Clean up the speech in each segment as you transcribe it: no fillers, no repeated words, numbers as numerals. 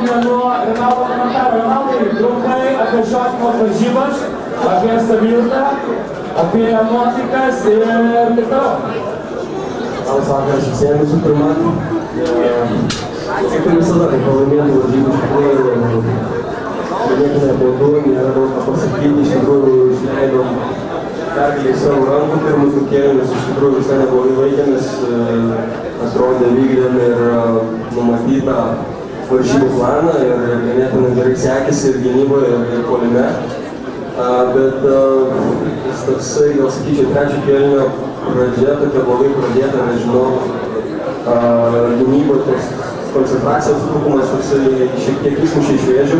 pradėkime nuo Renaldo komentaro. Renaldai, trumpai apie šios varžybas, apie savijautą, apie nuotaikas ir taip toliau. Labas vakaras visiems, visų pirma. Kaip ir visada, tai pralaimėtų varžybų iš tikrųjų ganėtinai apmaudu, nėra daug ką pasakyti, iš tikrųjų išleidom pergalę į savo rankų, pirmus du kėlinius iš tikrųjų visai neblogai laikėmės, atrodė vykdėm ir numatytą varžybų planą ir ganėtinai gerai sekėsi ir gynyboje ir puolime. Bet toksai, gal sakyčiau, trečio kėlinio pradžia, tokia blogai pradėta, nežinau, gynyboje tos koncentracijos trūkumas toksai šiek tiek išmušė iš vėžių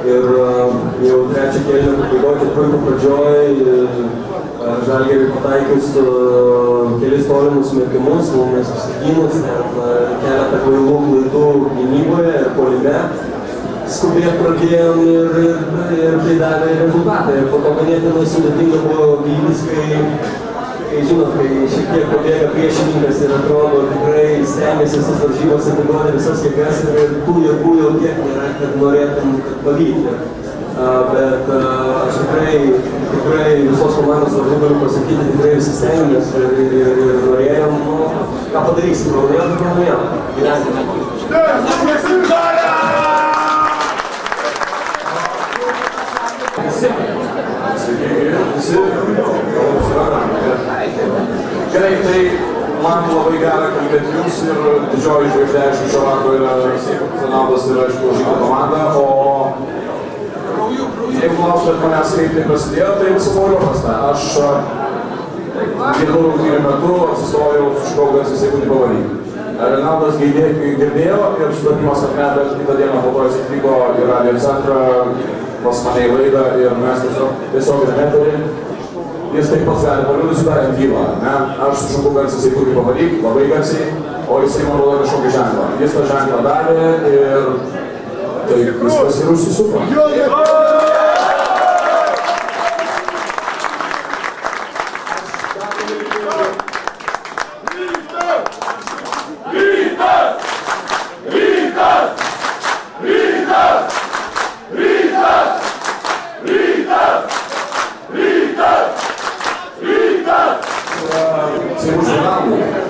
ir jau trečio kėlinio pabaigoje, ketvirto pradžioje Žalgiriui pataikius kelis tolimus metimus, mes susigynus, keletą kvailų klaidų gynyboje ir puolime. Skubėt pradėjom ir tai davė rezultatą. Ir po to ganėtinai sudėtinga buvo gytis, kai žinot, kai šiek tiek pabėga priešininkas ir atrodo tikrai stengiasi visas varžybos atiduoti visas jėgas ir tų jėgų jau tiek nėra, kad norėtum pavyti. Bet aš tikrai visos komandos vardu galiu pasakyti, tikrai visi stengiamės ir norėjom, ką padarysim, pralaimėjom ir pralaimėjom. Gyvenime. Gerai, tai man labai gera kalbėti jums ir didžioji žvaigždė aišku šio vakaro yra Renaldas ir aišku Žygo komanda, o jeigu klaustumėt manęs kaip tai prasidėjo, tai visą buvo paprasta. Aš vienų rungtynių metu apsistojau su Škogas sekundį pavaryti. Renaldas girdėjo ir sutapimas atmetė, kitą dieną po to jis atvyko į radijo centrą pas mane į laidą ir mes tiesiog neturėjom. Jis taip pats gali paliūdį sudarėm gyvą. Aš sušauku garsiai sekundį pavaryk, labai garsiai, o jisai man duoda kažkokį ženklą. Jis tą ženklą davė ir taip viskas ir užsisuko.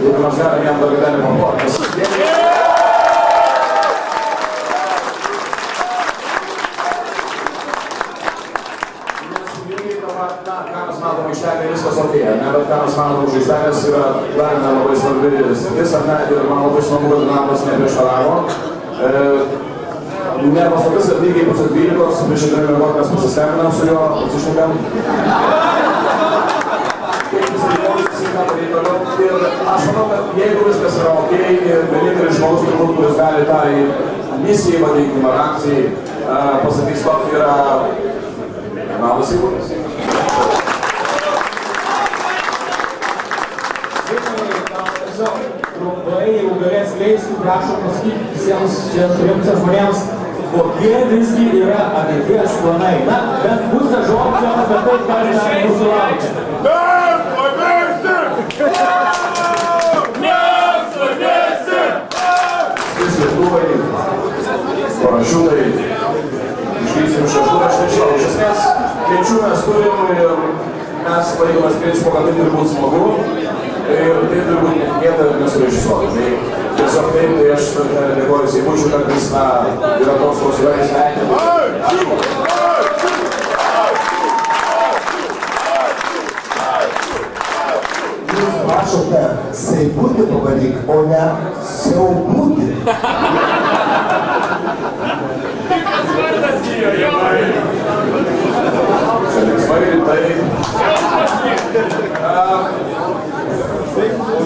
Jeigu mes galim jam dar galim pamokas. Ką mes matom aikštelėje, viskas ok, bet ką mes matom už aikštelės yra dar viena labai svarbi sritis, ir man labai smagu, kad Renaldas neprieštaravo. Nepaslaptis, kad lygiai pusę 12, prieš treniruotę mes pasisveminam su juo, pasišnekam. Ir aš manau, kad jeigu viskas yra ok, vienintelis žmogus turbūt, kuris gali tai misijai, vadinkim, ar akcijai pasakys, stop, yra Renaldas Seibutis. Trumpai, jeigu galės leisti, prašom pasakyti visiems čia surinkusiems žmonėms, kokie visgi yra ateities planai. Na, bet pusę žodžio apie tai, kas dar mūsų laukia. Lietuvai, parašiūnai, išvysim šašūną, aš nežinau. Iš esmės, kviečių mes turim ir mes laikomės principo, kad tai turi būti smagu ir tai turi būti netikėta ir nesurežisuota. Tai tiesiog taip, tai aš dėkoju Seibučiui, kad jis yra toks, koks yra įsveikinti. Jūs prašote Seibutį pavaryk, o ne Siaubutį.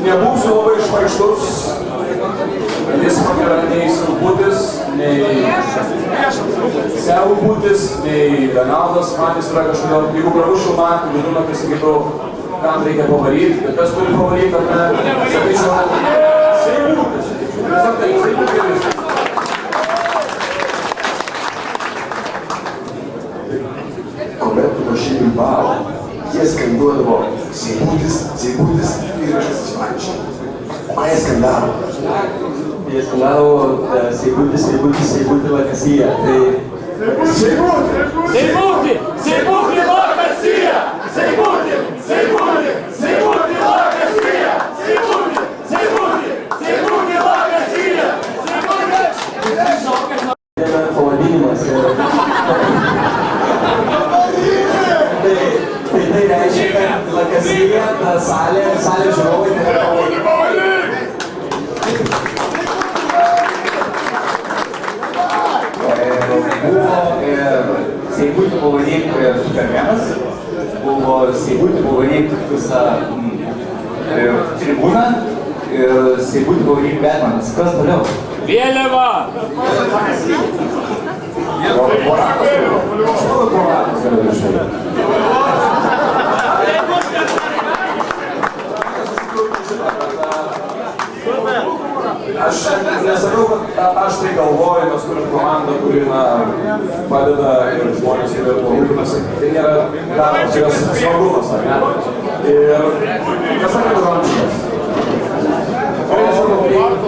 Nebūsiu labai šmaikštus, jis man yra nei Siaubutis, nei Siaubutis, nei Renaldas, man jis yra kažkodėl, jeigu prarušiu man, vidurną kai sakytų, kam reikia pavaryti, bet kas turi pavaryti, ar ne, sakyčiau, Seibutis. Sakai, Seibutis. Kuomet varžybų balą, jie skanduodavo Seibutis, Seibutis ir kažkas išmančiai. Mai e scandalo. E scandalo Seibuti la Cassia. Seibuti la Cassia! Seibuti la Cassia! Seibuti la Cassia! Pavadinimas. Tai reiškia, kad la Casilla, ta salė žiūrovai tai yra Buvo Seibuti pavadinti Supermenas, buvo Seibuti pavadinti visą tribūną ir Seibuti pavadinti Batmanas. Kas toliau? Vėliava! Aš nesakau, kad aš tai galvoju, mes turim komandą, kuri padeda ir žmonės, kurie rūpinasi. Tai nėra darbas, tai yra svarbumas, ar ne? Ir kas sakė Dorončikas?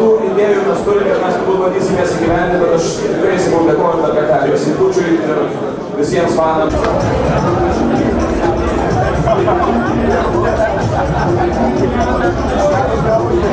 Tų idėjų mes turime ir mes turbūt bandysime įgyvendinti, bet aš tikrai sakau dėkoju dar kartelį Seibučiui ir visiems fanams. Thank you.